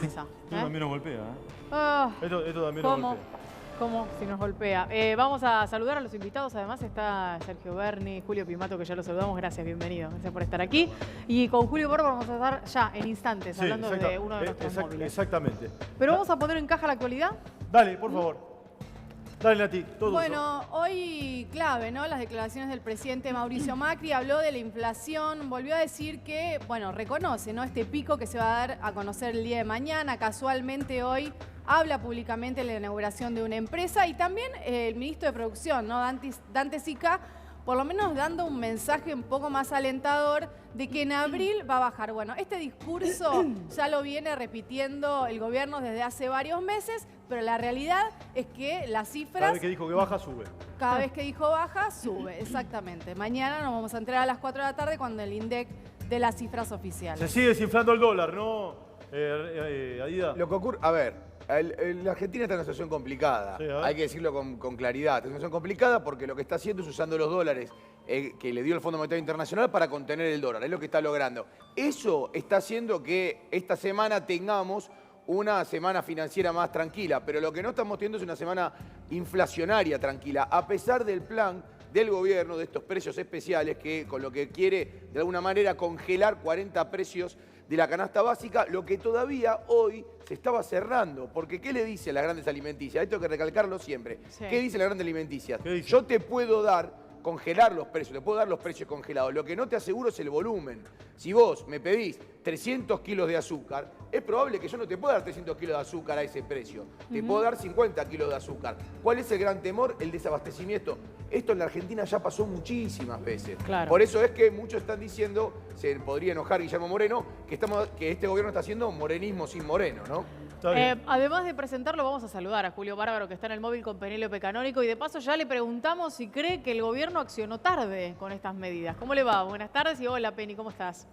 mesa. Esto también nos golpea, Esto también nos ¿Cómo? golpea. ¿Cómo? Si nos golpea. Vamos a saludar a los invitados. Además está Sergio Berni, Julio Pimato, que ya lo saludamos. Gracias, bienvenido. Gracias por estar aquí. Y con Julio Bárbaro vamos a estar ya en instantes hablando de uno de nuestros móviles. Exactamente. Pero vamos a poner en caja la actualidad. Dale, por favor. Dale, Nati, todo Bueno, hoy clave, ¿no? Las declaraciones del presidente Mauricio Macri, habló de la inflación, volvió a decir que, bueno, reconoce, ¿no? Este pico que se va a dar a conocer el día de mañana. Casualmente hoy habla públicamente de la inauguración de una empresa y también el ministro de Producción, ¿no? Dante Sica, por lo menos dando un mensaje un poco más alentador de que en abril va a bajar. Bueno, este discurso ya lo viene repitiendo el gobierno desde hace varios meses, pero la realidad es que las cifras... Cada vez que dijo que baja, sube. Cada vez que dijo baja, sube, exactamente. Mañana nos vamos a enterar a las 4 de la tarde cuando el INDEC dé las cifras oficiales. Se sigue desinflando el dólar, ¿no, Adida? Lo que ocurre, a ver, la Argentina está en una situación complicada, Sí, hay que decirlo con claridad. Está en una situación complicada porque lo que está haciendo es usando los dólares que le dio el Fondo Monetario Internacional para contener el dólar, es lo que está logrando. Eso está haciendo que esta semana tengamos una semana financiera más tranquila, pero lo que no estamos teniendo es una semana inflacionaria tranquila, a pesar del plan del gobierno de estos precios especiales que con lo que quiere de alguna manera congelar 40 precios de la canasta básica, lo que todavía hoy se estaba cerrando. Porque ¿qué le dice a las grandes alimenticias? Esto hay que recalcarlo siempre. Sí. ¿Qué dice las grandes alimenticias? ¿Qué dice? Yo te puedo congelar los precios, te puedo dar los precios congelados. Lo que no te aseguro es el volumen. Si vos me pedís 300 kilos de azúcar, es probable que yo no te pueda dar 300 kilos de azúcar a ese precio. Te puedo dar 50 kilos de azúcar. ¿Cuál es el gran temor? El desabastecimiento. Esto en la Argentina ya pasó muchísimas veces. Claro. Por eso es que muchos están diciendo, se podría enojar Guillermo Moreno, que este gobierno está haciendo morenismo sin Moreno, ¿no? Además de presentarlo, vamos a saludar a Julio Bárbaro, que está en el móvil con Penélope Canónico. Y de paso ya le preguntamos si cree que el gobierno accionó tarde con estas medidas. ¿Cómo le va? Buenas tardes y hola, Penny, ¿cómo estás?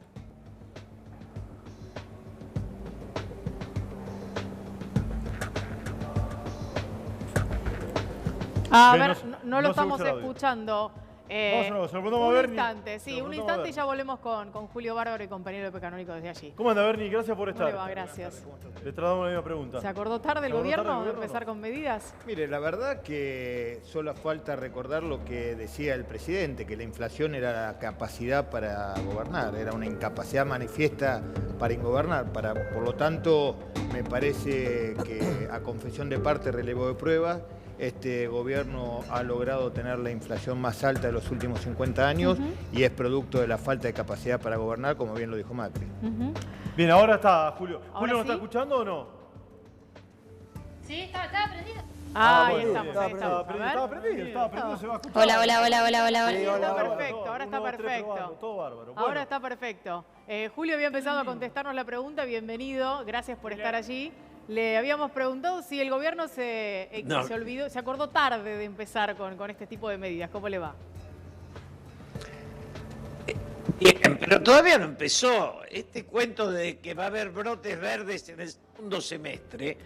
A Bien, ver, no lo se estamos escucha el audio. escuchando. Se lo preguntamos a Un Berni. instante, Se sí, lo un preguntamos a instante y Berni. ya volvemos con Julio Bárbaro y con Penélope Canónico desde allí. ¿Cómo anda, Berni? Gracias por ¿Cómo estar. le va? Gracias. Le trasladamos la misma pregunta. ¿Se acordó tarde el ¿Se acordó gobierno tarde el de gobierno, empezar no? con medidas? Mire, la verdad que solo falta recordar lo que decía el presidente, que la inflación era la capacidad para gobernar, era una incapacidad manifiesta para ingobernar. Por lo tanto, me parece que a confesión de parte, relevo de pruebas, este gobierno ha logrado tener la inflación más alta de los últimos 50 años y es producto de la falta de capacidad para gobernar, como bien lo dijo Macri. Bien, ahora está Julio. ¿Ahora ¿Julio nos sí? está escuchando o no? Sí, estaba prendido. Ahí bueno, estamos, bien. ahí estamos. A ver. Estaba prendido, se va a escuchar. Hola, hola, hola, hola, hola, Ahí hola. está Hola, perfecto, ahora está 1, 2, 3, perfecto. probando, todo bárbaro. Ahora Bueno, está perfecto. Julio había empezado a contestarnos la pregunta, bienvenido, gracias por estar allí. Le habíamos preguntado si el gobierno se olvidó, se acordó tarde de empezar con este tipo de medidas. ¿Cómo le va? Bien, pero todavía no empezó. Este cuento de que va a haber brotes verdes en el segundo semestre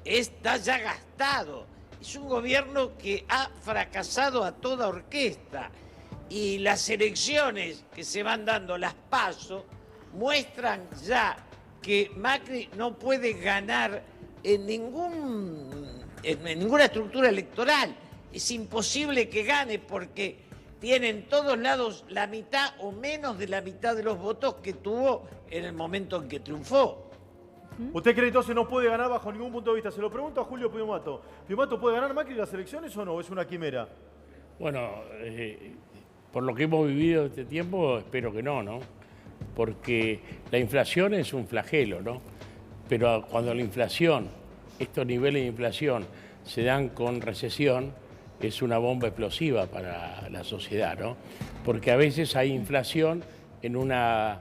está ya gastado. Es un gobierno que ha fracasado a toda orquesta y las elecciones que se van dando, las PASO, muestran ya que Macri no puede ganar en ninguna estructura electoral. Es imposible que gane porque tiene en todos lados la mitad o menos de la mitad de los votos que tuvo en el momento en que triunfó. ¿usted cree entonces no puede ganar bajo ningún punto de vista? Se lo pregunto a Julio Pimato. ¿Pimato puede ganar Macri las elecciones o no? ¿Es una quimera? Bueno, por lo que hemos vivido este tiempo, espero que no, ¿no? Porque la inflación es un flagelo, ¿no? Pero cuando la inflación, estos niveles de inflación se dan con recesión, es una bomba explosiva para la sociedad, ¿no? Porque a veces hay inflación en una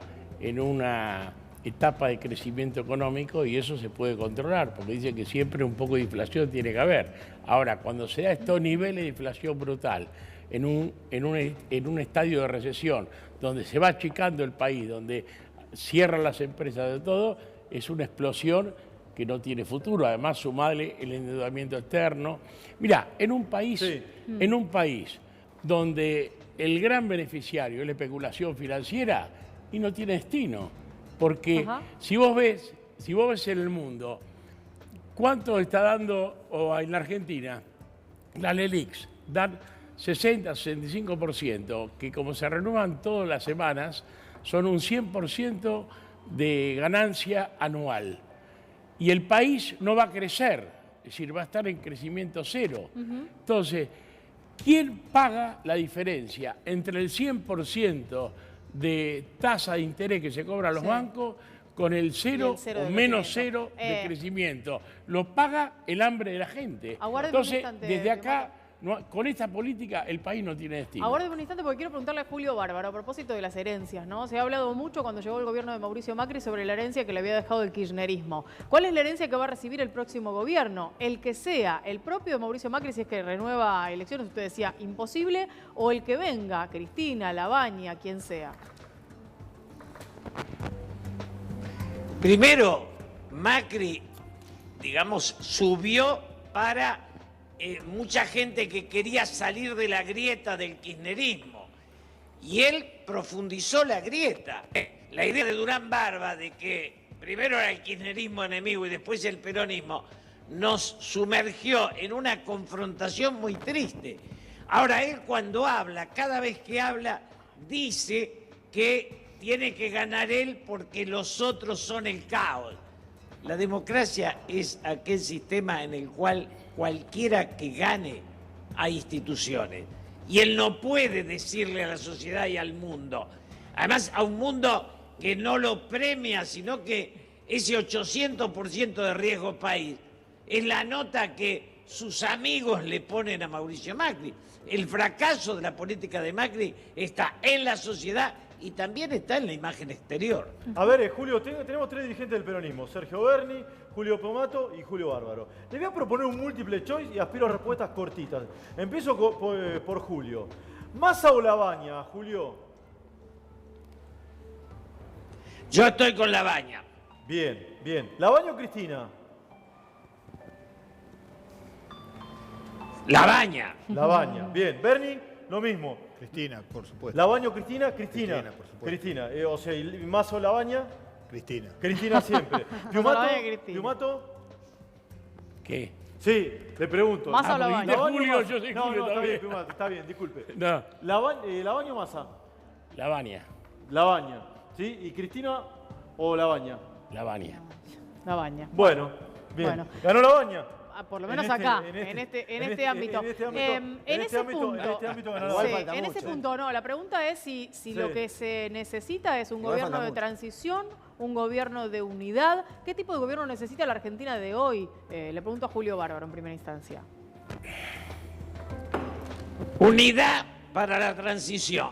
etapa de crecimiento económico y eso se puede controlar, porque dicen que siempre un poco de inflación tiene que haber. Ahora, cuando se da estos niveles de inflación brutal, en un estadio de recesión, donde se va achicando el país, donde cierran las empresas de todo, es una explosión que no tiene futuro. Además, sumarle el endeudamiento externo. Mirá, en un país donde el gran beneficiario es la especulación financiera y no tiene destino. Porque si vos ves si vos ves en el mundo, ¿cuánto está dando en la Argentina? Las LELIQs dan 60-65%, que como se renuevan todas las semanas, son un 100% de ganancia anual. Y el país no va a crecer, es decir, va a estar en crecimiento cero. Entonces, ¿quién paga la diferencia entre el 100% de tasa de interés que se cobra a los bancos con el cero o menos cero de crecimiento? Lo paga el hambre de la gente. Entonces, desde acá, con esta política, el país no tiene destino. Aguárdeme un instante porque quiero preguntarle a Julio Bárbaro a propósito de las herencias, ¿no? Se ha hablado mucho cuando llegó el gobierno de Mauricio Macri sobre la herencia que le había dejado el kirchnerismo. ¿Cuál es la herencia que va a recibir el próximo gobierno? El que sea el propio de Mauricio Macri, si es que renueva elecciones, usted decía imposible, o el que venga, Cristina, Labaña, quien sea. Primero, Macri, digamos, subió para mucha gente que quería salir de la grieta del kirchnerismo. Y él profundizó la grieta. La idea de Durán Barba de que primero era el kirchnerismo enemigo y después el peronismo nos sumergió en una confrontación muy triste. Ahora él cuando habla, cada vez que habla, dice que tiene que ganar él porque los otros son el caos. La democracia es aquel sistema en el cual cualquiera que gane hay instituciones. Y él no puede decirle a la sociedad y al mundo, además a un mundo que no lo premia, sino que ese 800% de riesgo país es la nota que sus amigos le ponen a Mauricio Macri. El fracaso de la política de Macri está en la sociedad y también está en la imagen exterior. A ver, Julio, tenemos tres dirigentes del peronismo, Sergio Berni, Julio Piumato y Julio Bárbaro. Le voy a proponer un múltiple choice y aspiro a respuestas cortitas. Empiezo por Julio. ¿Massa o Labaña, Julio? Yo estoy con Labaña. Bien, bien. ¿Labaña o Cristina? Labaña. Labaña, bien. Berni, lo mismo. Cristina, por supuesto. ¿Labaña o Cristina? Cristina. Cristina, por supuesto. Cristina. O sea, ¿y Massa o Labaña? Cristina. Cristina siempre. ¿Piumato? Labaña y Cristina. ¿Piumato? ¿Qué? Sí, le pregunto. Massa o porque Labaña. dijiste ¿Labaña o Julio, Massa? yo soy No, Julio está bien, también. Piumato, está bien, disculpe. No, ¿Labaña o Massa? Labaña, Labaña. ¿Sí? ¿Y Cristina o Labaña? Labaña. Labaña. Bueno, bien. Bueno. ¿Ganó Labaña? Por lo menos En este- acá, en en este- este ámbito. en este ámbito- En en este ese ámbito- punto, en este ámbito ganó sí, Labaña. falta en mucho. ese punto no. La pregunta es si lo que se necesita es un Igual gobierno falta de mucho. transición, un gobierno de unidad. ¿Qué tipo de gobierno necesita la Argentina de hoy? Le pregunto a Julio Bárbaro en primera instancia. Unidad para la transición.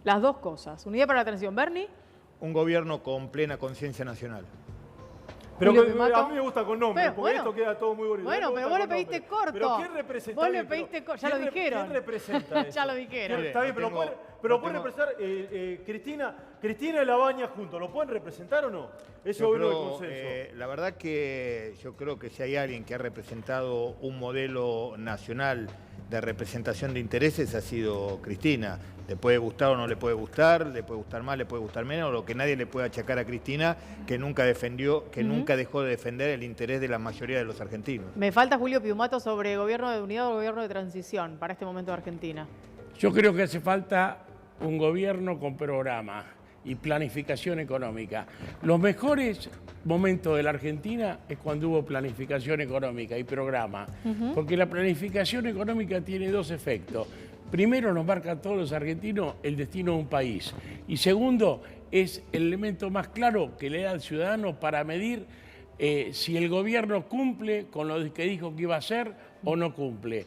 Las dos cosas. Unidad para la transición. Berni. Un gobierno con plena conciencia nacional. Pero Julio Piumato. a mí me gusta con nombre, Pero, porque bueno. esto queda todo muy bonito. Bueno, A mí me pero gusta vos le con pediste nombre. corto. ¿Pero quién representa? Vos le Pero- pediste corto. Ya lo ¿quién dijeron. ¿Quién representa eso? Ya lo dijeron. Está bien, pero No tengo- pero no pueden tengo- representar Cristina y Labaña juntos. ¿Lo pueden representar o no? Ese Yo gobierno de creo, consenso. la verdad que yo creo que si hay alguien que ha representado un modelo nacional de representación de intereses ha sido Cristina. Le puede gustar o no le puede gustar más, le puede gustar menos, lo que nadie le puede achacar a Cristina, que nunca defendió, que nunca dejó de defender el interés de la mayoría de los argentinos. Me falta Julio Piumato sobre gobierno de unidad o gobierno de transición para este momento de Argentina. Yo creo que hace falta un gobierno con programa y planificación económica. Los mejores momentos de la Argentina es cuando hubo planificación económica y programa, porque la planificación económica tiene dos efectos. Primero, nos marca a todos los argentinos el destino de un país. Y segundo, es el elemento más claro que le da al ciudadano para medir si el gobierno cumple con lo que dijo que iba a hacer o no cumple.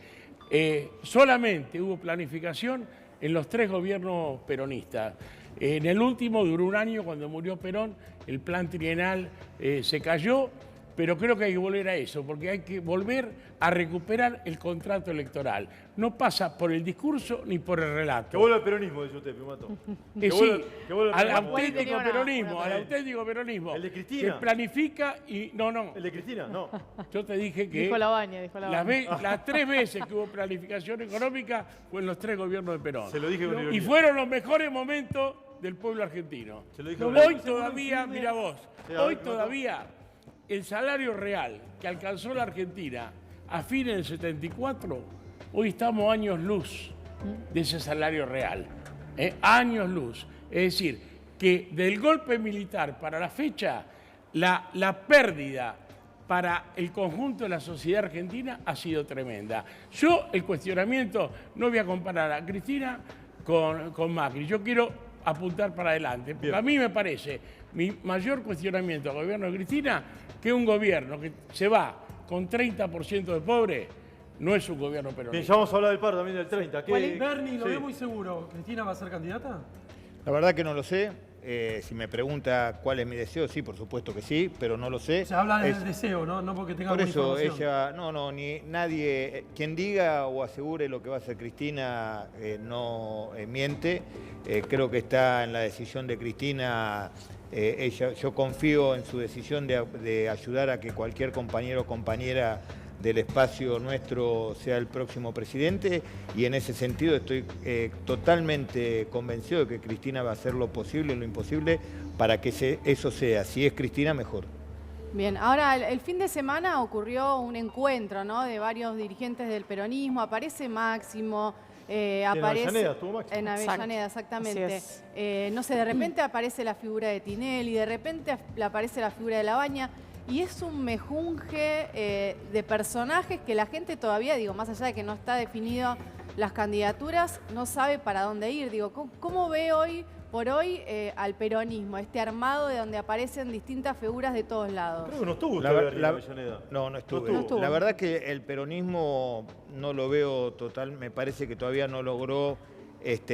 Solamente hubo planificación en los tres gobiernos peronistas. En el último duró un año, cuando murió Perón, el plan trienal se cayó, pero creo que hay que volver a eso, porque hay que volver a recuperar el contrato electoral. No pasa por el discurso ni por el Que relato. vuelva el peronismo, dice usted, Piumato. Sí, que vuelva al el peronismo. auténtico Una peronismo, al pelea. auténtico peronismo. El de Cristina. Que planifica y... No, ¿El de Cristina? No. yo te dije que... Dijo Labaña, dijo Labaña. Las tres veces que hubo planificación económica fue en los tres gobiernos de Perón. Se lo dije con Y ironía. fueron los mejores momentos del pueblo argentino. Se lo dije Hoy todavía, mira vos, Sí, a ver, hoy ¿cómo todavía el salario real que alcanzó la Argentina a fines del 74, hoy estamos años luz de ese salario real. Años luz. Es decir, que del golpe militar para la fecha, la pérdida para el conjunto de la sociedad argentina ha sido tremenda. Yo, el cuestionamiento, no voy a comparar a Cristina con Macri. Yo quiero apuntar para adelante. Porque a mí me parece, mi mayor cuestionamiento al gobierno de Cristina, que un gobierno que se va con 30% de pobres, no es un gobierno peronista. Bien, ya vamos a hablar del paro también del 30. Bernie, ¿lo Sí. ve muy seguro? ¿Cristina va a ser candidata? La verdad que no lo sé. Si me pregunta cuál es mi deseo, sí, por supuesto que sí, pero no lo sé. Se habla del deseo, ¿no? No porque tenga Por alguna eso información. ni nadie, quien diga o asegure lo que va a hacer Cristina no miente. Creo que está en la decisión de Cristina. Yo confío en su decisión de ayudar a que cualquier compañero o compañera del espacio nuestro sea el próximo presidente, y en ese sentido estoy totalmente convencido de que Cristina va a hacer lo posible y lo imposible para que eso sea. Si es Cristina, mejor. Bien, ahora el fin de semana ocurrió un encuentro, ¿no?, de varios dirigentes del peronismo. Aparece Máximo, aparece Avellaneda estuvo Máximo. en Avellaneda, exactamente. Así No sé, de repente aparece la figura de Tinelli, de repente aparece la figura de Labaña. Y es un mejunje de personajes que la gente todavía, digo, más allá de que no está definido las candidaturas, no sabe para dónde ir. Digo, ¿cómo ve hoy por hoy al peronismo, este armado de donde aparecen distintas figuras de todos lados? Creo que no estuvo usted en Avellaneda. No estuve. No estuvo. La verdad que el peronismo no lo veo total, me parece que todavía no logró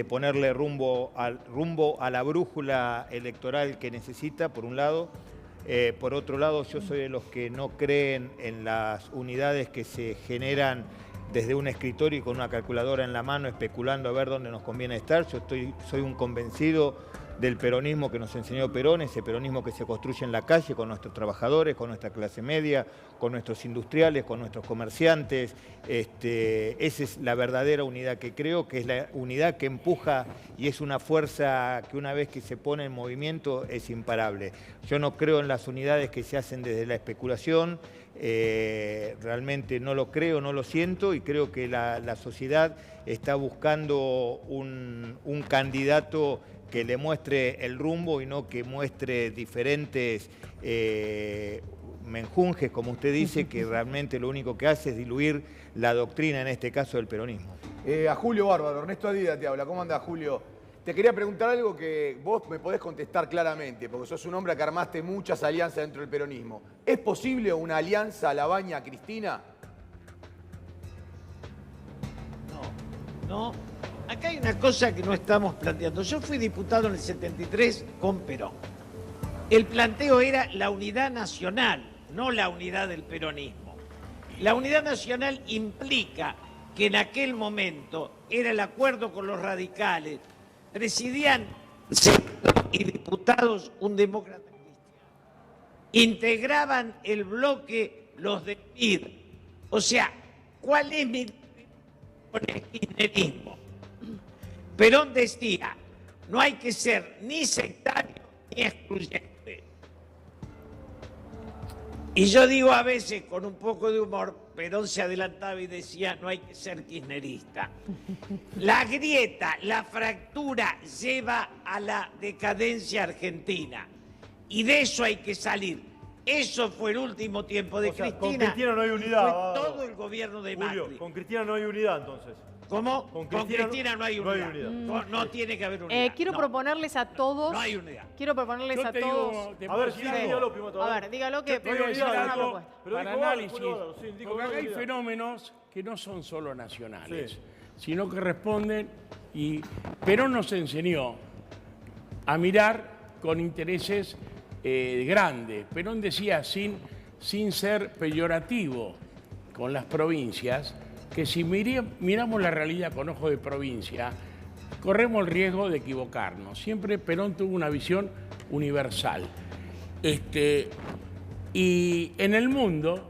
ponerle rumbo a la brújula electoral que necesita, por un lado. Por otro lado, yo soy de los que no creen en las unidades que se generan desde un escritorio y con una calculadora en la mano, especulando a ver dónde nos conviene estar. Yo soy un convencido del peronismo que nos enseñó Perón, ese peronismo que se construye en la calle con nuestros trabajadores, con nuestra clase media, con nuestros industriales, con nuestros comerciantes. Esa es la verdadera unidad que creo, que es la unidad que empuja y es una fuerza que una vez que se pone en movimiento es imparable. Yo no creo en las unidades que se hacen desde la especulación, realmente no lo creo, no lo siento, y creo que la sociedad está buscando un candidato que le muestre el rumbo y no que muestre diferentes menjunjes, como usted dice, que realmente lo único que hace es diluir la doctrina, en este caso del peronismo. A Julio Bárbaro, Ernesto Adida te habla. ¿Cómo anda, Julio? Te quería preguntar algo que vos me podés contestar claramente, porque sos un hombre que armaste muchas alianzas dentro del peronismo. ¿Es posible una alianza Labaña-Cristina? No. Acá hay una cosa que no estamos planteando. Yo fui diputado en el 73 con Perón. El planteo era la unidad nacional, no la unidad del peronismo. La unidad nacional implica que en aquel momento era el acuerdo con los radicales, presidían senadores y diputados un demócrata cristiano, integraban el bloque los de PID. O sea, ¿cuál es mi con el kirchnerismo? Perón decía, no hay que ser ni sectario ni excluyente. Y yo digo a veces, con un poco de humor, Perón se adelantaba y decía, no hay que ser kirchnerista. La grieta, la fractura lleva a la decadencia argentina. Y de eso hay que salir. Eso fue el último tiempo de Cristina. Con Cristina no hay unidad. Fue todo el gobierno de Julio, Macri. con Cristina no hay unidad, entonces. ¿Cómo? Con Cristina no hay unidad. No tiene que haber unidad. Quiero proponerles a todos. No hay unidad. Quiero proponerles a todos. A ver, sí, dígalo, Pimato. A ver, dígalo que Te voy a decir algo Pero para dijo análisis, Julio Bárbaro, sí, dijo porque acá hay unidad. fenómenos que no son solo nacionales, Sí. sino que responden, y Perón nos enseñó a mirar con intereses grandes. Perón decía, sin ser peyorativo con las provincias, que si miramos la realidad con ojo de provincia, corremos el riesgo de equivocarnos. Siempre Perón tuvo una visión universal. Y en el mundo,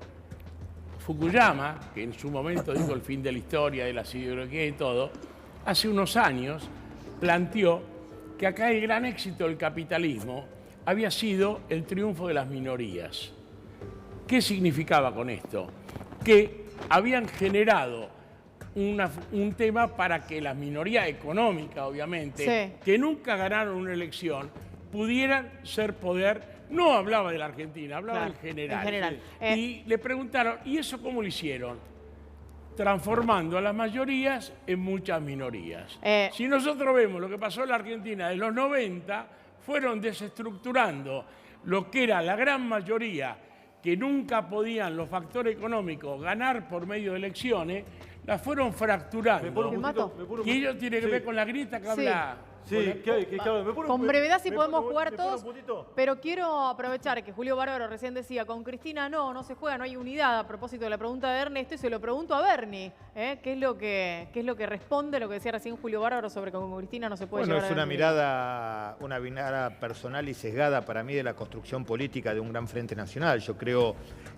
Fukuyama, que en su momento dijo el fin de la historia, de las ideologías y todo, hace unos años planteó que acá el gran éxito del capitalismo había sido el triunfo de las minorías. ¿Qué significaba con esto? Que habían generado un tema para que las minorías económicas, obviamente, Sí. que nunca ganaron una elección, pudieran ser poder. No hablaba de la Argentina, hablaba Claro, en general. en general. Y le preguntaron, ¿y eso cómo lo hicieron? Transformando a las mayorías en muchas minorías. Si nosotros vemos lo que pasó en la Argentina de los 90, fueron desestructurando lo que era la gran mayoría, que nunca podían los factores económicos ganar por medio de elecciones, las fueron fracturando. Y ello tiene que ver con la grieta que habla. Sí, Con brevedad si podemos jugar todos, pero quiero aprovechar que Julio Bárbaro recién decía, con Cristina no se juega, no hay unidad, a propósito de la pregunta de Ernesto, y se lo pregunto a Bernie, ¿qué es lo que responde lo que decía recién Julio Bárbaro sobre que con Cristina no se puede llegar es a una mirada personal y sesgada para mí de la construcción política de un gran frente nacional. Yo creo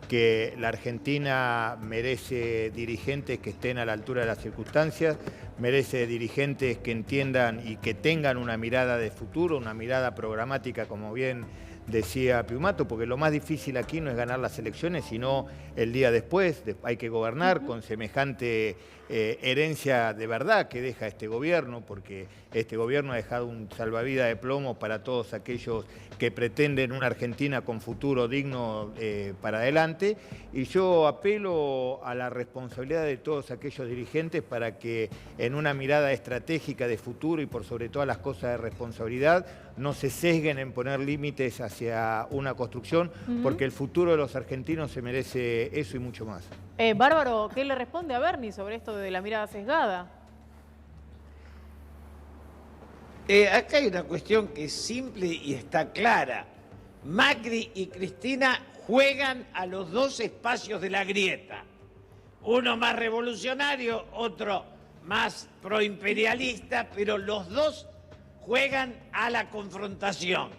que la Argentina merece dirigentes que estén a la altura de las circunstancias, merece dirigentes que entiendan y que tengan una mirada de futuro, una mirada programática, como bien decía Piumato, porque lo más difícil aquí no es ganar las elecciones, sino el día después. Hay que gobernar con semejante herencia de verdad que deja este gobierno, porque este gobierno ha dejado un salvavidas de plomo para todos aquellos que pretenden una Argentina con futuro digno para adelante. Y yo apelo a la responsabilidad de todos aquellos dirigentes para que en una mirada estratégica de futuro y por sobre todas las cosas de responsabilidad no se sesguen en poner límites hacia una construcción, porque el futuro de los argentinos se merece eso y mucho más. Bárbaro, ¿qué le responde a Bernie sobre esto de la mirada sesgada? Acá hay una cuestión que es simple y está clara. Macri y Cristina juegan a los dos espacios de la grieta. Uno más revolucionario, otro más proimperialista, pero los dos juegan a la confrontación.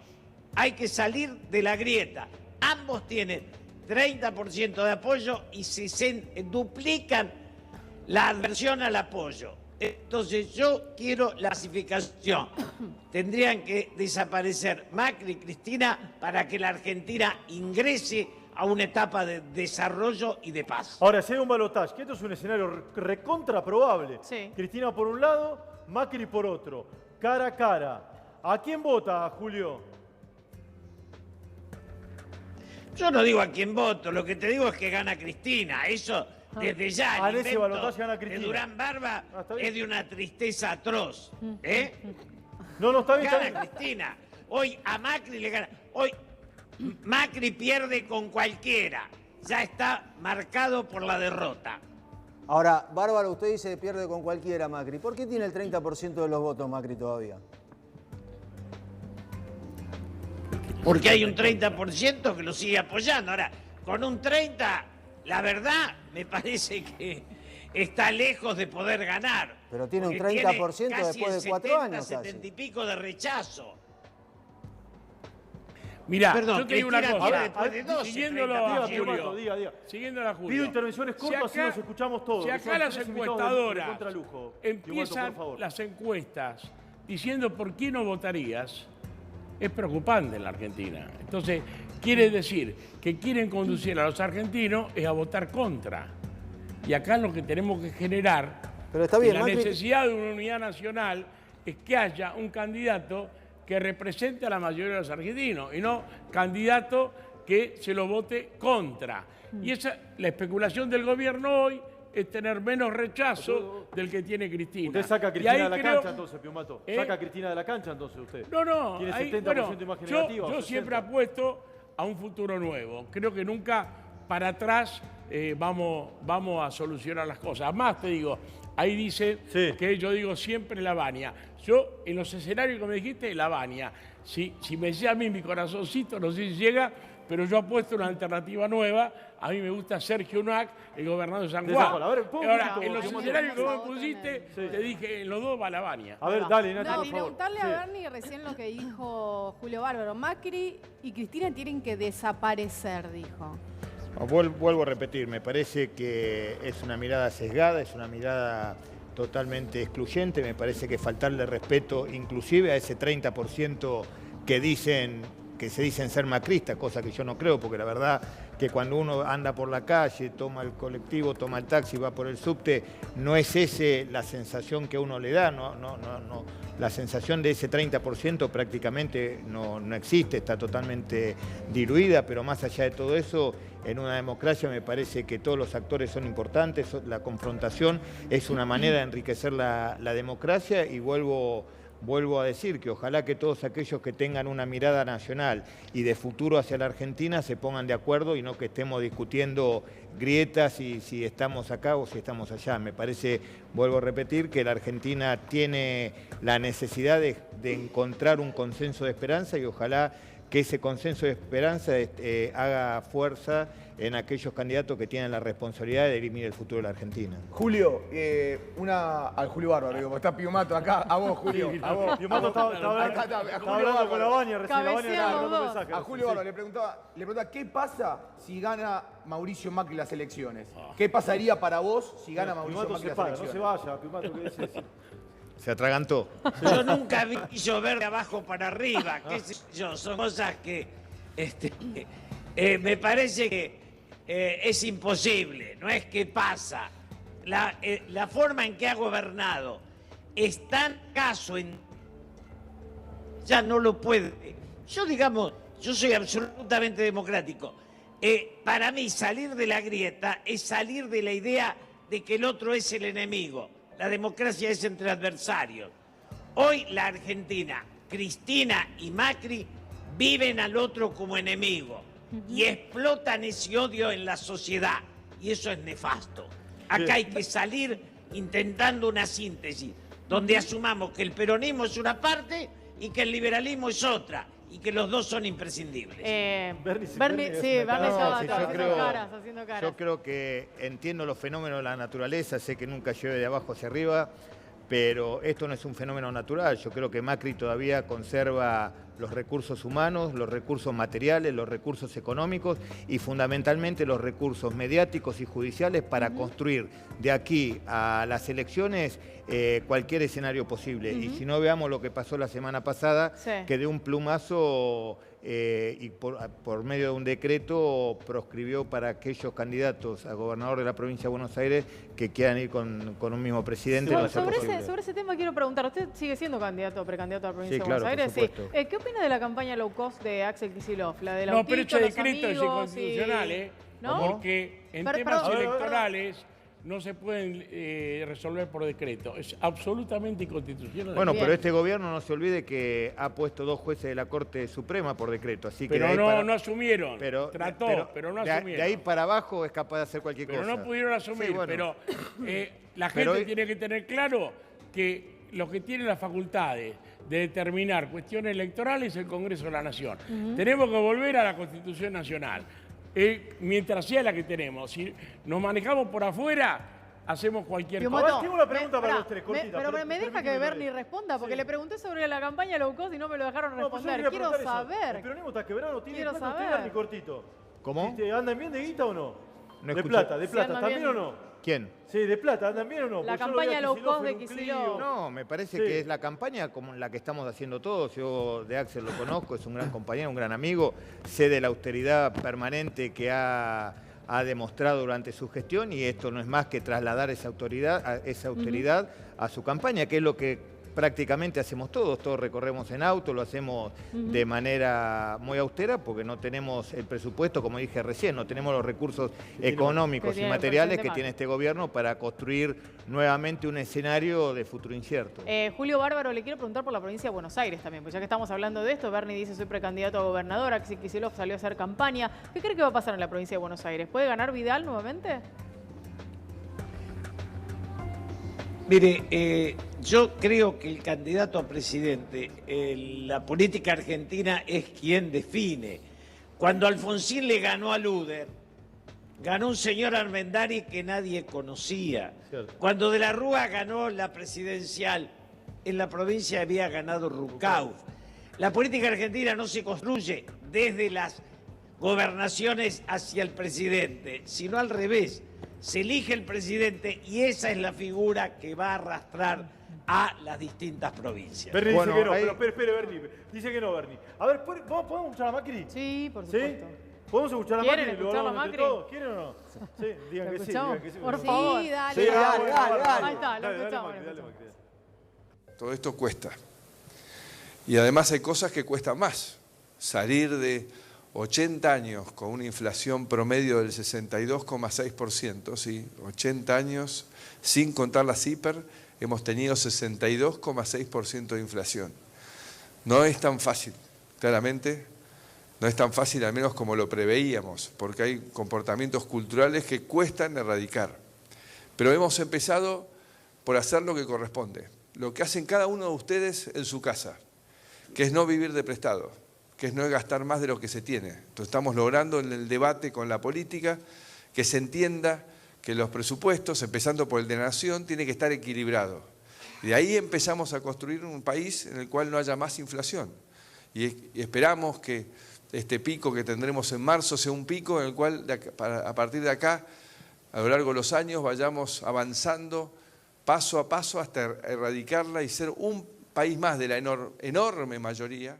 Hay que salir de la grieta. Ambos tienen 30% de apoyo y duplican la adversión al apoyo. Entonces yo quiero la pacificación. Tendrían que desaparecer Macri y Cristina para que la Argentina ingrese a una etapa de desarrollo y de paz. Ahora, si hay un balotaje, que esto es un escenario recontra probable. Sí. Cristina por un lado, Macri por otro. Cara a cara. ¿A quién vota, Julio? Yo no digo a quién voto, lo que te digo es que gana Cristina. Eso desde ya. En ese balotaje gana Cristina. De Durán Barba es de una tristeza atroz. No, está bien. Gana Cristina. Hoy a Macri le gana. Hoy Macri pierde con cualquiera. Ya está marcado por la derrota. Ahora, Bárbaro, usted dice que pierde con cualquiera Macri. ¿Por qué tiene el 30% de los votos Macri todavía? Porque hay un 30% que lo sigue apoyando. Ahora, con un 30%, la verdad, me parece que está lejos de poder ganar. Pero tiene un 30% después de 4 años. 70 y pico de rechazo. Mirá, Perdón, yo te digo una cosa. después de 12, Siguiéndolo a 30%. Julio. Diga. Siguiéndolo a Julio. Pido intervenciones cortas, así nos escuchamos todos. Si acá las encuestadoras Contralujo. empiezan las encuestas diciendo por quién no votarías, es preocupante en la Argentina. Entonces, quiere decir que quieren conducir a los argentinos es a votar contra. Y acá lo que tenemos que generar, pero está bien, la Macri... necesidad de una unidad nacional, es que haya un candidato que represente a la mayoría de los argentinos y no candidato que se lo vote contra. Y esa, la especulación del gobierno hoy es tener menos rechazo del que tiene Cristina. Usted saca a Cristina de la cancha entonces, Piumato. ¿Saca a Cristina de la cancha entonces usted? No. Tiene Ahí, 70% de imagen negativa. Yo siempre apuesto a un futuro nuevo. Creo que nunca para atrás vamos a solucionar las cosas. Además, te digo, ahí dice que yo digo siempre la Baña. Yo, en los escenarios que me dijiste, la Baña. Si me decía a mí mi corazoncito, no sé si llega, pero yo apuesto una alternativa nueva. A mí me gusta Sergio Unac, el gobernador de San Juan. Ahora, en los escenarios que vos me pusiste, te dije, en los dos va la Baña. A ver, dale, Nati, No, por y favor. preguntarle a Bernie recién lo que dijo Julio Bárbaro. Macri y Cristina tienen que desaparecer, dijo. Vuelvo a repetir, me parece que es una mirada sesgada, es una mirada totalmente excluyente. Me parece que faltarle respeto inclusive a ese 30% que se dicen ser macristas, cosa que yo no creo, porque la verdad que cuando uno anda por la calle, toma el colectivo, toma el taxi, va por el subte, no es esa la sensación que uno le da, no. La sensación de ese 30% prácticamente no existe, está totalmente diluida, pero más allá de todo eso, en una democracia me parece que todos los actores son importantes, la confrontación es una manera de enriquecer la democracia y vuelvo a decir que ojalá que todos aquellos que tengan una mirada nacional y de futuro hacia la Argentina se pongan de acuerdo y no que estemos discutiendo grietas y si estamos acá o si estamos allá. Me parece, vuelvo a repetir, que la Argentina tiene la necesidad de encontrar un consenso de esperanza y ojalá que ese consenso de esperanza haga fuerza en aquellos candidatos que tienen la responsabilidad de dirimir el futuro de la Argentina. Julio, al Julio Bárbaro, digo, está Piumato acá, a vos, Julio, a vos. Piumato estaba hablando con la Baña, recién la Baña estaba mandando un mensaje. A Julio Bárbaro le preguntaba, ¿qué pasa si gana Mauricio Macri las elecciones? ¿Qué pasaría para vos si gana Mauricio Macri las elecciones? No se vaya, Piumato, ¿qué decís? Se atragantó. Yo nunca vi llover de abajo para arriba, qué sé yo, son cosas que me parece que es imposible, no es que pasa. La forma en que ha gobernado es tan caso en... Ya no lo puede. Yo soy absolutamente democrático. Para mí salir de la grieta es salir de la idea de que el otro es el enemigo. La democracia es entre adversarios. Hoy la Argentina, Cristina y Macri, viven al otro como enemigo y explotan ese odio en la sociedad. Y eso es nefasto. Acá hay que salir intentando una síntesis, donde asumamos que el peronismo es una parte y que el liberalismo es otra, y que los dos son imprescindibles. Bernie estaba haciendo caras. Yo creo que entiendo los fenómenos de la naturaleza, sé que nunca llueve de abajo hacia arriba, pero esto no es un fenómeno natural. Yo creo que Macri todavía conserva los recursos humanos, los recursos materiales, los recursos económicos y fundamentalmente los recursos mediáticos y judiciales para construir de aquí a las elecciones cualquier escenario posible. Y si no, veamos lo que pasó la semana pasada, que de un plumazo y por medio de un decreto proscribió para aquellos candidatos a gobernador de la provincia de Buenos Aires que quieran ir con un mismo presidente. Sobre ese tema quiero preguntar, ¿usted sigue siendo candidato o precandidato a la provincia de Buenos Aires? Sí. ¿Qué opina de la campaña low cost de Axel Kicillof? La del No, autito, pero ese los decreto es amigos inconstitucional, ¿no? Porque en temas electorales no se pueden resolver por decreto. Es absolutamente inconstitucional. Bueno, pero este gobierno no se olvide que ha puesto 2 jueces de la Corte Suprema por decreto. Así que pero no asumieron. Pero no asumieron. De ahí para abajo es capaz de hacer cualquier cosa. Pero no pudieron asumir. Sí, bueno. Pero la gente tiene que tener claro que los que tienen las facultades de determinar cuestiones electorales es el Congreso de la Nación. Tenemos que volver a la Constitución Nacional. Mientras sea la que tenemos, si nos manejamos por afuera, hacemos cualquier cosa. Tengo una pregunta para los tres, cortita. Pero me deja que Bernie responda, porque le pregunté sobre la campaña low cost y no me lo dejaron responder. Quiero saber. El peronismo está quebrado, tiene plata, usted, Bernie, cortito. ¿Cómo? ¿Andan bien de guita o no? No de plata, ¿también o no? ¿Quién? Sí, de plata, ¿andan bien o no? La campaña low cost de Kicillof. No, me parece que es la campaña como la que estamos haciendo todos. Yo de Axel lo conozco, es un gran compañero, un gran amigo. Sé de la austeridad permanente que ha demostrado durante su gestión y esto no es más que trasladar esa austeridad a su campaña, que es lo que prácticamente hacemos todos recorremos en auto, lo hacemos de manera muy austera porque no tenemos el presupuesto, como dije recién, no tenemos los recursos económicos y materiales que tiene este gobierno para construir nuevamente un escenario de futuro incierto. Julio Bárbaro, le quiero preguntar por la provincia de Buenos Aires también, pues ya que estamos hablando de esto, Bernie dice soy precandidato a gobernador, Axel Kicillof salió a hacer campaña. ¿Qué cree que va a pasar en la provincia de Buenos Aires? ¿Puede ganar Vidal nuevamente? Mire, yo creo que el candidato a presidente, la política argentina es quien define. Cuando Alfonsín le ganó a Luder, ganó un señor Armendari que nadie conocía. Cierto. Cuando De la Rúa ganó la presidencial, en la provincia había ganado Rucauf. La política argentina no se construye desde las gobernaciones hacia el presidente, sino al revés. se elige el presidente y esa es la figura que va a arrastrar a las distintas provincias. Bernie Bueno, dice que no, ahí- pero espere, Bernie. Dice que no, Bernie. A ver, ¿podemos escuchar a Macri? Sí, por ¿Sí? supuesto. ¿Podemos escuchar a ¿Quieren Macri? ¿Lo escucharlo a hablamos entre Macri? todos? ¿Quieren o no? Sí, digan ¿Lo que sí, escuchamos? digan que sí. Por Sí, favor. dale. Sí, dale, dale. Ahí está, lo Dale, escuchamos. Macri, lo dale, escuchamos. Macri. Todo esto cuesta. Y además hay cosas que cuestan más. Salir de 80 años con una inflación promedio del 62,6%, ¿sí? 80 años, sin contar las hiper, hemos tenido 62,6% de inflación. No es tan fácil, claramente, no es tan fácil al menos como lo preveíamos, porque hay comportamientos culturales que cuestan erradicar. Pero hemos empezado por hacer lo que corresponde, lo que hacen cada uno de ustedes en su casa, que es no vivir de prestado, que es no gastar más de lo que se tiene. Entonces estamos logrando en el debate con la política que se entienda que los presupuestos, empezando por el de la Nación, tiene que estar equilibrado. Y de ahí empezamos a construir un país en el cual no haya más inflación. Y esperamos que este pico que tendremos en marzo sea un pico en el cual a partir de acá, a lo largo de los años, vayamos avanzando paso a paso hasta erradicarla y ser un país más de la enorme mayoría.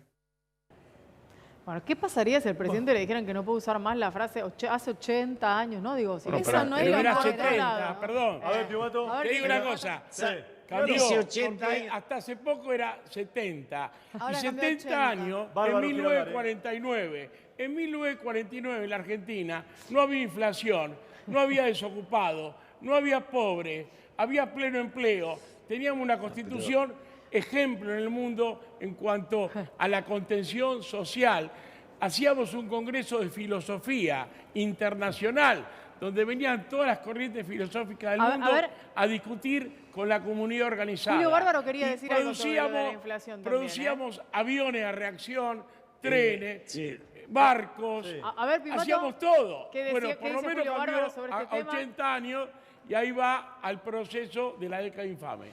Bueno, ¿qué pasaría si al presidente le dijeran que no puede usar más la frase hace 80 años, no? Digo, si Bueno, Eso pero- no es pero lo era más 70, grave. perdón. A ver, Piumato. A ver, Te digo ¿qué- una cosa. Sí. Cambió, Dice 80 porque años. hasta hace poco era 70. Ahora y cambió 70 80. años Bárbaro, en quiero hablar, 1949. En 1949 en la Argentina no había inflación, no había desocupado, no había pobre, había pleno empleo. Teníamos una constitución ejemplo en el mundo en cuanto a la contención social. Hacíamos un congreso de filosofía internacional donde venían todas las corrientes filosóficas del A mundo ver. a discutir con la comunidad organizada. Julio Bárbaro quería Y decir algo sobre lo de la producíamos- inflación también, Producíamos aviones a reacción, trenes, sí. barcos, Sí. A ver, Piumato, hacíamos todo. ¿qué decía- Bueno, qué por lo dice menos Julio cambió Bárbaro sobre este a tema? 80 años y ahí va al proceso de la década infame.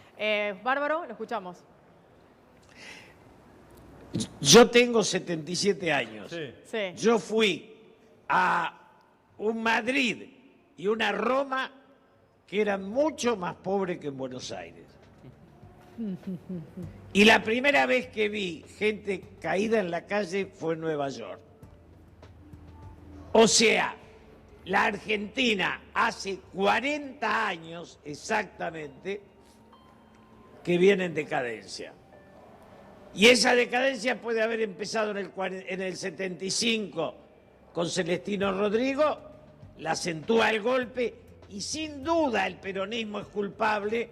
Bárbaro, lo escuchamos. Yo tengo 77 años. Sí. Sí. Yo fui a un Madrid y una Roma que eran mucho más pobres que en Buenos Aires. Y la primera vez que vi gente caída en la calle fue en Nueva York. O sea, la Argentina hace 40 años exactamente que viene en decadencia. Y esa decadencia puede haber empezado en el 75 con Celestino Rodrigo, la acentúa el golpe y sin duda el peronismo es culpable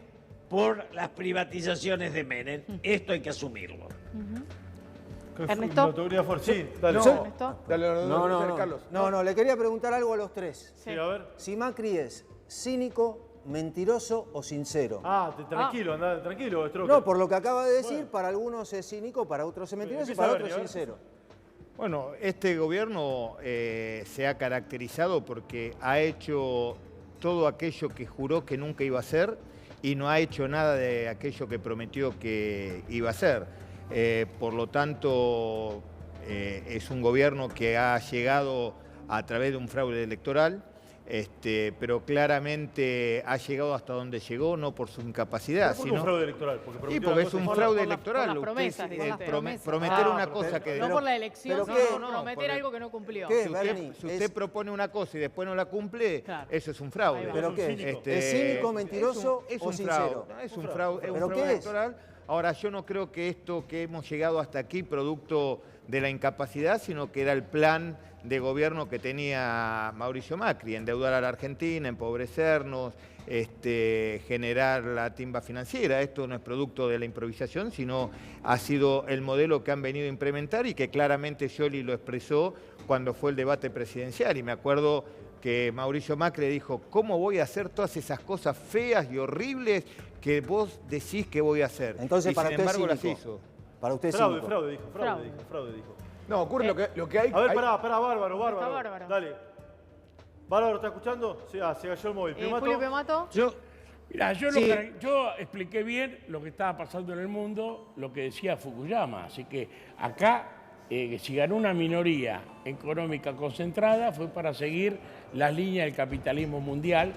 por las privatizaciones de Menem. Esto hay que asumirlo. Ernesto. Notoriedad fuerte. Sí, dale. Ernesto. No, Carlos. no, le quería preguntar algo a los tres. Sí, a ver. Si Macri es cínico, mentiroso o sincero. Tranquilo, andá tranquilo, Stroker. No, por lo que acaba de decir, Bueno. para algunos es cínico, para otros es mentiroso y Empieza para Bernie, otros a ver. sincero. Bueno, este gobierno se ha caracterizado porque ha hecho todo aquello que juró que nunca iba a hacer y no ha hecho nada de aquello que prometió que iba a hacer. Por lo tanto, es un gobierno que ha llegado a través de un fraude electoral, pero claramente ha llegado hasta donde llegó, no por su incapacidad, ¿Por qué un sino... fraude electoral? Porque Sí, prometió porque una es un cosa y- fraude por las electoral. promesas, Usted, dice usted. prometer una pero- cosa que... No por la elección, pero sino qué- por prometer porque- algo que no cumplió. ¿Qué? Si Bernie, usted es- propone una cosa y después no la cumple, Claro. eso es un fraude. Ahí va. ¿Pero Es un qué? cínico. ¿Es cínico, mentiroso es o un sincero? fraude, ¿no? Es un fraude, ¿Pero qué es? electoral. Ahora, yo no creo que esto que hemos llegado hasta aquí producto de la incapacidad, sino que era el plan de gobierno que tenía Mauricio Macri, endeudar a la Argentina, empobrecernos, generar la timba financiera. Esto no es producto de la improvisación, sino ha sido el modelo que han venido a implementar y que claramente Scioli lo expresó cuando fue el debate presidencial. Y me acuerdo que Mauricio Macri dijo, ¿cómo voy a hacer todas esas cosas feas y horribles que vos decís que voy a hacer? Entonces, y para sin usted embargo es las cínico. hizo. Para usted es Fraude, cínico. fraude, dijo. Fraude. Fraude, dijo. No, ocurre lo que hay... A ver, hay- pará, Bárbaro. Bárbaro. Dale. Bárbaro, ¿está escuchando? Sí, se cayó el móvil. Piumato. Julio Piumato. Mirá, Sí. yo expliqué bien lo que estaba pasando en el mundo, lo que decía Fukuyama. Así que acá, si ganó una minoría económica concentrada, fue para seguir las líneas del capitalismo mundial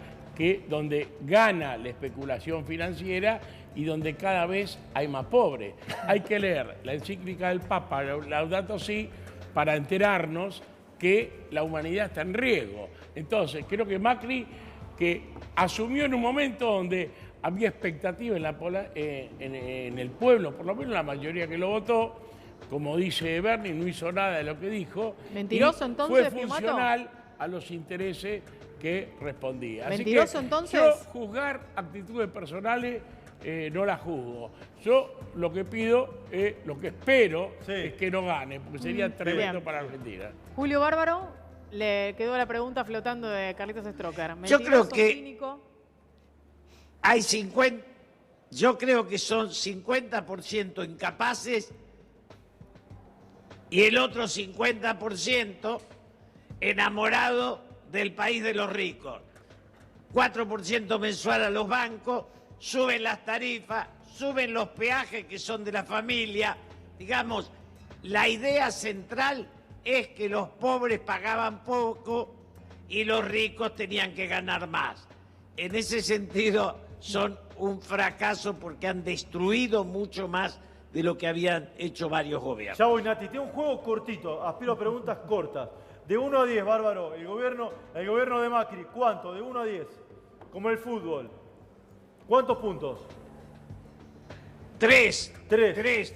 donde gana la especulación financiera y donde cada vez hay más pobres. Hay que leer la encíclica del Papa, Laudato Si, para enterarnos que la humanidad está en riesgo. Entonces, creo que Macri, que asumió en un momento donde había expectativa en el pueblo, por lo menos la mayoría que lo votó, como dice Bernie, no hizo nada de lo que dijo. ¿Mentiroso entonces, fue funcional a los intereses que respondía. ¿Mentiroso Así que entonces? yo juzgar actitudes personales no las juzgo. Yo lo que pido, lo que espero es que no gane, porque sería tremendo Bien. para Argentina. Julio Bárbaro, le quedó la pregunta flotando de Carlitos Stroker. Yo creo ¿Mentiroso, que cínico? hay 50, yo creo que son 50% incapaces y el otro 50% enamorado del país de los ricos. 4% mensual a los bancos, suben las tarifas, suben los peajes que son de la familia. Digamos, la idea central es que los pobres pagaban poco y los ricos tenían que ganar más. En ese sentido, son un fracaso porque han destruido mucho más de lo que habían hecho varios gobiernos. Ya voy, Nati. Tengo un juego cortito. Aspiro a preguntas cortas. De 1 a 10, Bárbaro. El gobierno de Macri, ¿cuánto? De 1 a 10. Como el fútbol. ¿Cuántos puntos? 3. 3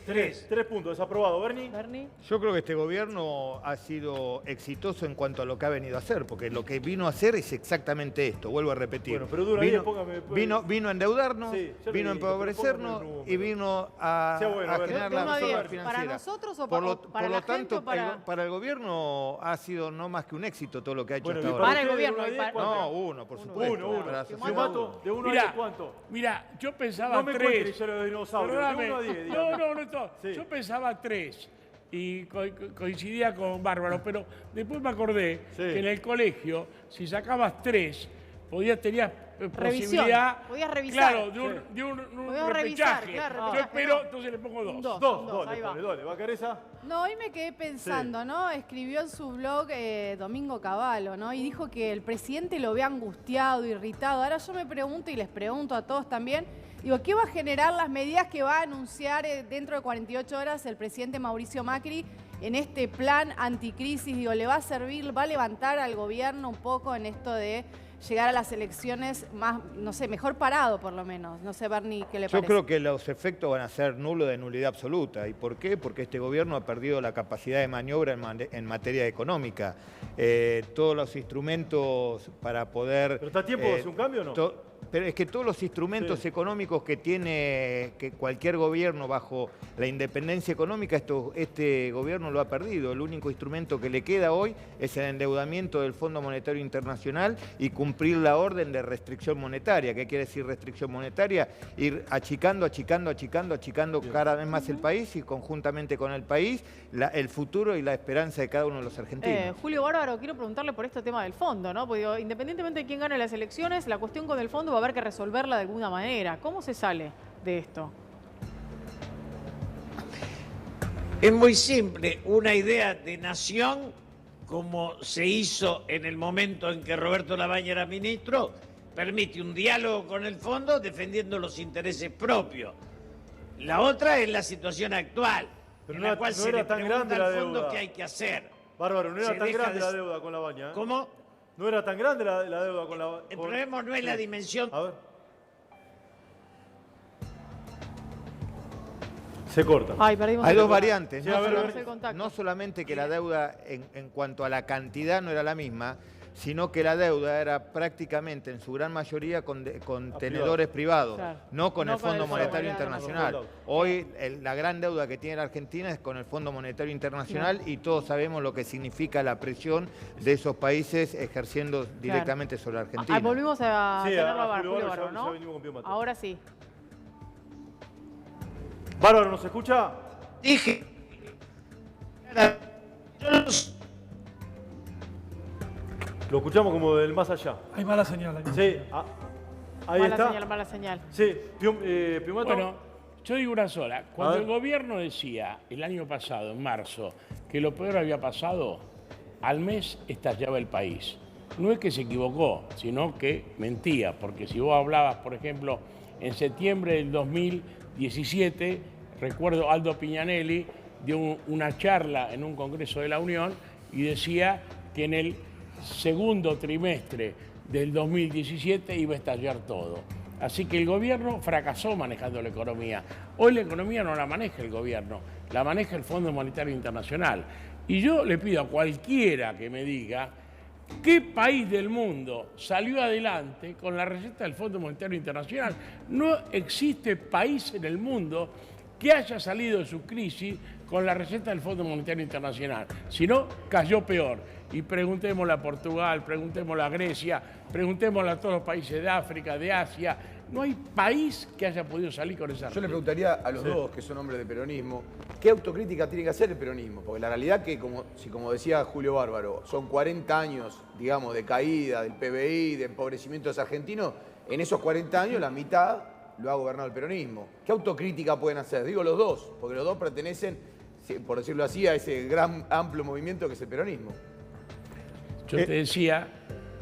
puntos. Desaprobado. ¿Bernie? Yo creo que este gobierno ha sido exitoso en cuanto a lo que ha venido a hacer, porque lo que vino a hacer es exactamente esto, vuelvo a repetir. Bueno, pero dura vino, bien, póngame... vino a endeudarnos, Sí, ya vino a le digo, pero empobrecernos póngame un y vino a, Sea bueno, a ver, generar de la uno a reserva 10, financiera. ¿para nosotros o por para la lo tanto, gente o para...? para el gobierno ha sido no más que un éxito todo lo que ha hecho Bueno, hasta y ahora. Para el usted, de gobierno 1 a y 10, para- ¿cuánto? No, uno, por supuesto. Uno. Para la sociedad, Piumato, de 1 a 10, ¿cuánto? Mira, yo pensaba No me encuentre 3. ya los dinosaurios. De 1 a 10, dígame. No. Sí. Yo pensaba 3 y coincidía con Bárbaro, pero después me acordé que en el colegio, si sacabas 3, tenías Revisión. posibilidad, Podías revisar. claro, de un Podías revisar, repechaje. claro, Yo repechaje, espero, no. entonces le pongo 2. Dos. Dos, ahí va. dale. ¿Va, Careza? No, hoy me quedé pensando, ¿no? Escribió en su blog Domingo Cavallo, ¿no? Y dijo que el presidente lo ve angustiado, irritado. Ahora yo me pregunto y les pregunto a todos también, digo, ¿qué va a generar las medidas que va a anunciar dentro de 48 horas el presidente Mauricio Macri en este plan anticrisis? Digo, ¿le va a servir, va a levantar al gobierno un poco en esto de llegar a las elecciones más, no sé, mejor parado por lo menos? No sé, Bernie, ¿qué le parece? Yo creo que los efectos van a ser nulos de nulidad absoluta. ¿Y por qué? Porque este gobierno ha perdido la capacidad de maniobra en materia económica. Todos los instrumentos para poder... ¿Pero está a tiempo de hacer un cambio o no? Pero es que todos los instrumentos económicos que tiene cualquier gobierno bajo la independencia económica, este gobierno lo ha perdido. El único instrumento que le queda hoy es el endeudamiento del Fondo Monetario Internacional y cumplir la orden de restricción monetaria. ¿Qué quiere decir restricción monetaria? Ir achicando cada vez más el país y conjuntamente con el país el futuro y la esperanza de cada uno de los argentinos. Julio Bárbaro, quiero preguntarle por este tema del fondo, ¿no? Porque digo, independientemente de quién gane las elecciones, la cuestión con el fondo va a haber que resolverla de alguna manera. ¿Cómo se sale de esto? Es muy simple, una idea de nación, como se hizo en el momento en que Roberto Labaña era ministro, permite un diálogo con el fondo defendiendo los intereses propios. La otra es la situación actual, Pero en no la cual no se era le tan pregunta grande la al fondo deuda. qué hay que hacer. Bárbaro, no Se era tan deja grande de- la deuda con la baña. ¿Cómo? No era tan grande la deuda con la... El problema no es la dimensión. A ver. Se corta. Ay, perdimos Hay el dos contacto. variantes. Sí, No a ver, solamente- el contacto. no solamente que la deuda en cuanto a la cantidad no era la misma, sino que la deuda era prácticamente en su gran mayoría con tenedores privados, Claro. no con No el con Fondo el Monetario Fondo Internacional. Monetario. Hoy la gran deuda que tiene la Argentina es con el Fondo Monetario Internacional y todos sabemos lo que significa la presión de esos países ejerciendo directamente sobre la Argentina. Volvimos a Sí, tenerlo a a Julio Julio Bárbaro Bárbaro, ya ¿no? venimos con Piumato. Ahora sí. Bárbaro, ¿nos escucha? Dije, Lo escuchamos como del más allá. Hay mala señal ahí. Sí, ahí Mala está. señal, mala señal. Sí, Piumato. Bueno, yo digo una sola. Cuando ver. el gobierno decía el año pasado, en marzo, que lo peor había pasado, al mes estallaba el país. no es que se equivocó, sino que mentía, porque si vos hablabas, por ejemplo, en septiembre del 2017, recuerdo Aldo Piñanelli dio una charla en un congreso de la Unión y decía que en el segundo trimestre del 2017 iba a estallar todo. Así que el gobierno fracasó manejando la economía. Hoy la economía no la maneja el gobierno, la maneja el Fondo Monetario Internacional. Y yo le pido a cualquiera que me diga qué país del mundo salió adelante con la receta del Fondo Monetario Internacional. No existe país en el mundo que haya salido de su crisis con la receta del Fondo Monetario Internacional. Si no, cayó peor. Y preguntémosle a Portugal, preguntémosle a Grecia, preguntémosle a todos los países de África, de Asia. No hay país que haya podido salir con esa receta. Yo le preguntaría a los dos, que son hombres de peronismo, ¿qué autocrítica tiene que hacer el peronismo? Porque la realidad que, como decía Julio Bárbaro, son 40 años, digamos, de caída del PBI, de empobrecimiento de los argentinos. En esos 40 años, la mitad lo ha gobernado el peronismo. ¿Qué autocrítica pueden hacer? Digo los dos, porque los dos pertenecen, por decirlo así, a ese gran, amplio movimiento que es el peronismo. Yo te decía,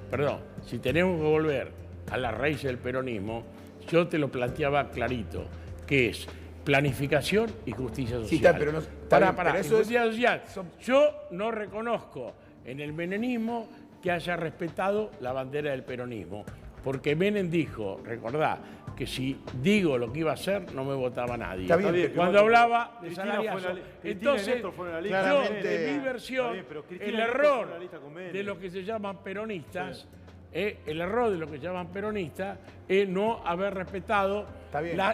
perdón, si tenemos que volver a la raíz del peronismo, yo te lo planteaba clarito, que es planificación y justicia social. Sí, está, pero no, Pará, pero eso justicia social. Yo no reconozco en el menemismo que haya respetado la bandera del peronismo, porque Menem dijo, recordá, que si digo lo que iba a hacer, no me votaba nadie. Está bien, cuando hablaba de Cristina salariazo. Entonces, yo, de mi versión, el error de lo que se llaman peronistas, el error de lo que se llaman peronistas es no haber respetado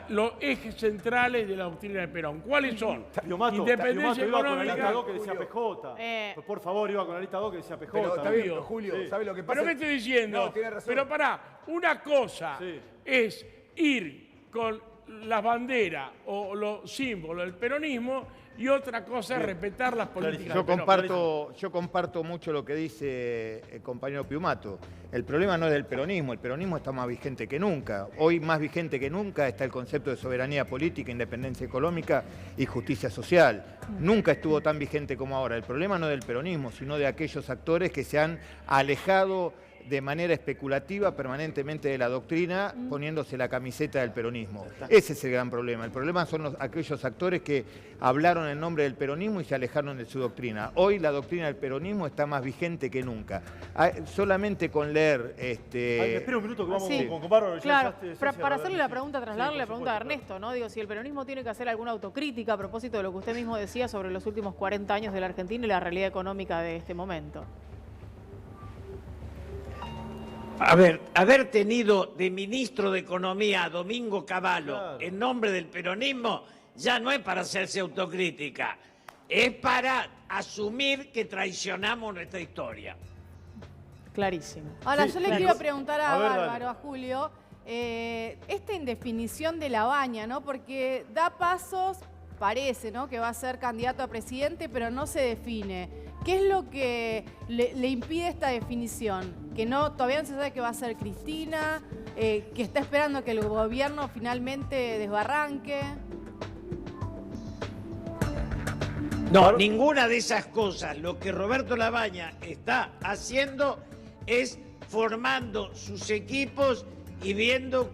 los ejes centrales de la doctrina de Perón. ¿Cuáles son? Independencia iba con la económica. lista 2 que decía PJ. Por favor, iba con la lista 2 que decía PJ. Pero está bien, pero Julio, ¿sabe lo que pasa? ¿Pero qué estoy diciendo? No, tiene razón. Pero pará, una cosa es ir con las banderas o los símbolos del peronismo y otra cosa es respetar las políticas del Perón. Yo comparto mucho lo que dice el compañero Piumato. El problema no es del peronismo, el peronismo está más vigente que nunca. Hoy más vigente que nunca está el concepto de soberanía política, independencia económica y justicia social. Nunca estuvo tan vigente como ahora. El problema no es del peronismo, sino de aquellos actores que se han alejado de manera especulativa permanentemente de la doctrina, poniéndose la camiseta del peronismo. Ese es el gran problema. El problema son aquellos actores que hablaron en nombre del peronismo y se alejaron de su doctrina. Hoy la doctrina del peronismo está más vigente que nunca. Solamente con leer... espera un minuto que vamos con Bárbaro. Claro, para hacerle la pregunta, trasladarle la pregunta a Ernesto, ¿no? Digo, si el peronismo tiene que hacer alguna autocrítica a propósito de lo que usted mismo decía sobre los últimos 40 años de la Argentina y la realidad económica de este momento. A ver, haber tenido de ministro de Economía a Domingo Cavallo en nombre del peronismo ya no es para hacerse autocrítica, es para asumir que traicionamos nuestra historia. Clarísimo. Ahora, yo le quiero preguntar a Bárbaro, a Julio, esta indefinición de La Baña, ¿no? Porque da pasos, parece, ¿no?, que va a ser candidato a presidente, pero no se define. ¿Qué es lo que le impide esta definición? Que todavía no se sabe que va a ser Cristina, que está esperando que el gobierno finalmente desbarranque. No, ninguna de esas cosas. Lo que Roberto Labaña está haciendo es formando sus equipos y viendo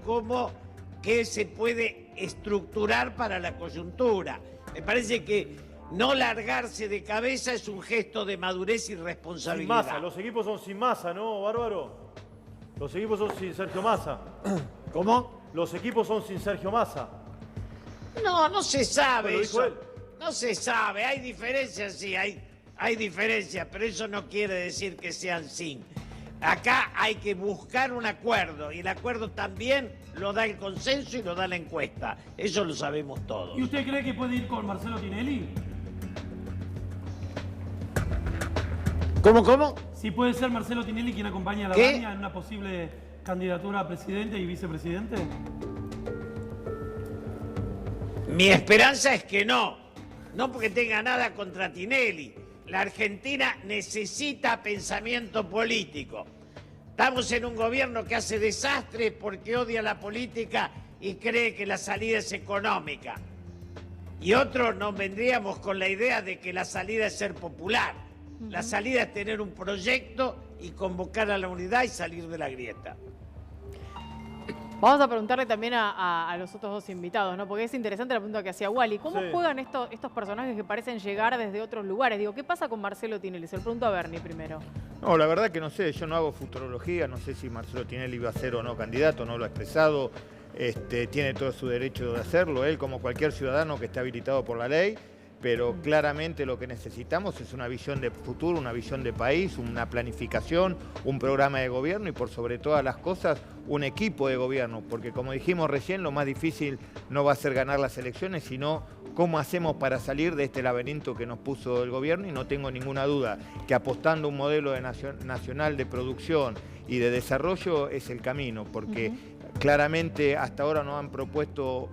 qué se puede estructurar para la coyuntura. Me parece que no largarse de cabeza es un gesto de madurez y responsabilidad. Sin Massa, los equipos son sin Massa, ¿no, Bárbaro? Los equipos son sin Sergio Massa. ¿Cómo? Los equipos son sin Sergio Massa. No se sabe eso. Él. No se sabe, hay diferencias, sí, hay diferencias, pero eso no quiere decir que sean sin. Acá hay que buscar un acuerdo y el acuerdo también lo da el consenso y lo da la encuesta. Eso lo sabemos todos. ¿Y usted cree que puede ir con Marcelo Tinelli? ¿Cómo? Si puede ser Marcelo Tinelli quien acompañe a La Baña en una posible candidatura a presidente y vicepresidente. Mi esperanza es que no. No porque tenga nada contra Tinelli. La Argentina necesita pensamiento político. Estamos en un gobierno que hace desastres porque odia la política y cree que la salida es económica. Y otros nos vendríamos con la idea de que la salida es ser popular. La salida es tener un proyecto y convocar a la unidad y salir de la grieta. Vamos a preguntarle también a los otros dos invitados, ¿no? Porque es interesante la pregunta que hacía Wally. ¿Cómo juegan estos personajes que parecen llegar desde otros lugares? Digo, ¿qué pasa con Marcelo Tinelli? Se lo pregunto a Bernie primero. No, la verdad que no sé, yo no hago futurología, no sé si Marcelo Tinelli va a ser o no candidato, no lo ha expresado, tiene todo su derecho de hacerlo, él como cualquier ciudadano que esté habilitado por la ley, pero claramente lo que necesitamos es una visión de futuro, una visión de país, una planificación, un programa de gobierno y por sobre todas las cosas un equipo de gobierno, porque como dijimos recién, lo más difícil no va a ser ganar las elecciones, sino cómo hacemos para salir de este laberinto que nos puso el gobierno y no tengo ninguna duda que apostando a un modelo de nacional de producción y de desarrollo es el camino, porque claramente hasta ahora nos han propuesto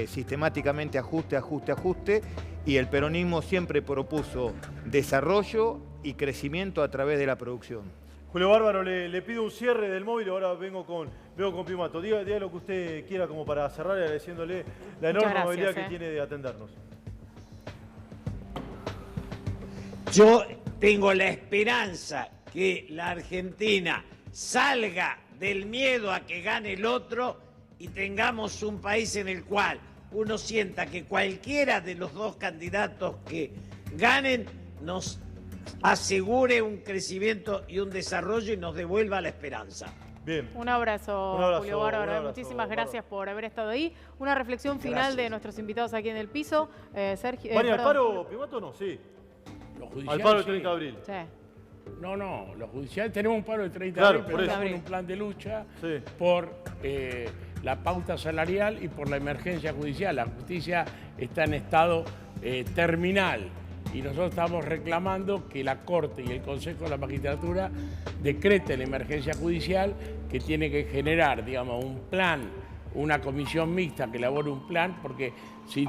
sistemáticamente ajuste, y el peronismo siempre propuso desarrollo y crecimiento a través de la producción. Julio Bárbaro, le pido un cierre del móvil, ahora vengo con Piumato. Diga lo que usted quiera como para cerrar, agradeciéndole la enorme amabilidad que tiene de atendernos. Yo tengo la esperanza que la Argentina salga del miedo a que gane el otro y tengamos un país en el cual uno sienta que cualquiera de los dos candidatos que ganen nos asegure un crecimiento y un desarrollo y nos devuelva la esperanza. Bien. Un abrazo, Julio Bárbaro. Muchísimas gracias por haber estado ahí. Una reflexión final de nuestros invitados aquí en el piso. Sergio. ¿Van al paro, Piumato o no? Sí. Al paro del 30 de abril. Sí. No, los judiciales tenemos un paro del 30 de Claro, abril, pero tenemos un plan de lucha por la pauta salarial y por la emergencia judicial. La justicia está en estado terminal y nosotros estamos reclamando que la Corte y el Consejo de la Magistratura decreten la emergencia judicial que tiene que generar, digamos, un plan, una comisión mixta que elabore un plan, porque si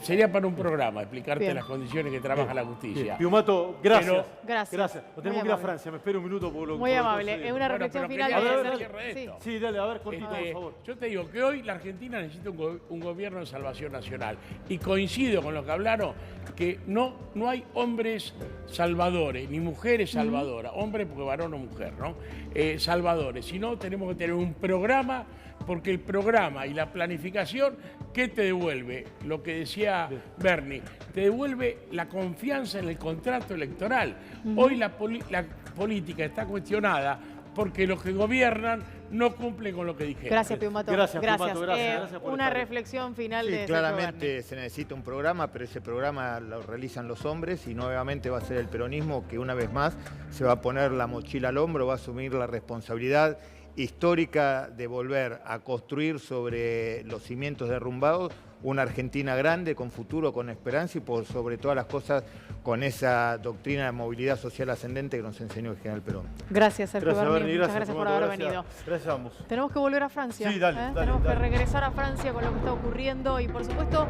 sería para un programa explicarte las condiciones que trabaja la justicia. Piumato, gracias. Gracias. Nos tenemos que ir a Francia, me espero un minuto. Muy amable. Es una reflexión final de Sergio. Sí, dale, a ver, cortito, por favor. Yo te digo que hoy la Argentina necesita un gobierno de salvación nacional. Y coincido con lo que hablaron, que no hay hombres salvadores, ni mujeres salvadoras. Hombre porque varón o mujer, ¿no? Salvadores. Sino tenemos que tener un programa, porque el programa y la planificación, ¿qué te devuelve? Lo que decía Bernie, te devuelve la confianza en el contrato electoral. Hoy la política está cuestionada porque los que gobiernan no cumplen con lo que dijeron. Gracias, Piumato. Gracias, Piumato. Gracias por una estar. reflexión final de claramente se necesita un programa, pero ese programa lo realizan los hombres y nuevamente va a ser el peronismo que una vez más se va a poner la mochila al hombro, va a asumir la responsabilidad histórica de volver a construir sobre los cimientos derrumbados una Argentina grande, con futuro, con esperanza y por sobre todas las cosas con esa doctrina de movilidad social ascendente que nos enseñó el general Perón. Gracias, Sergio Berni. Muchas gracias por haber venido. Gracias a ambos. Tenemos que volver a Francia. Sí, dale. Tenemos que regresar a Francia con lo que está ocurriendo y por supuesto...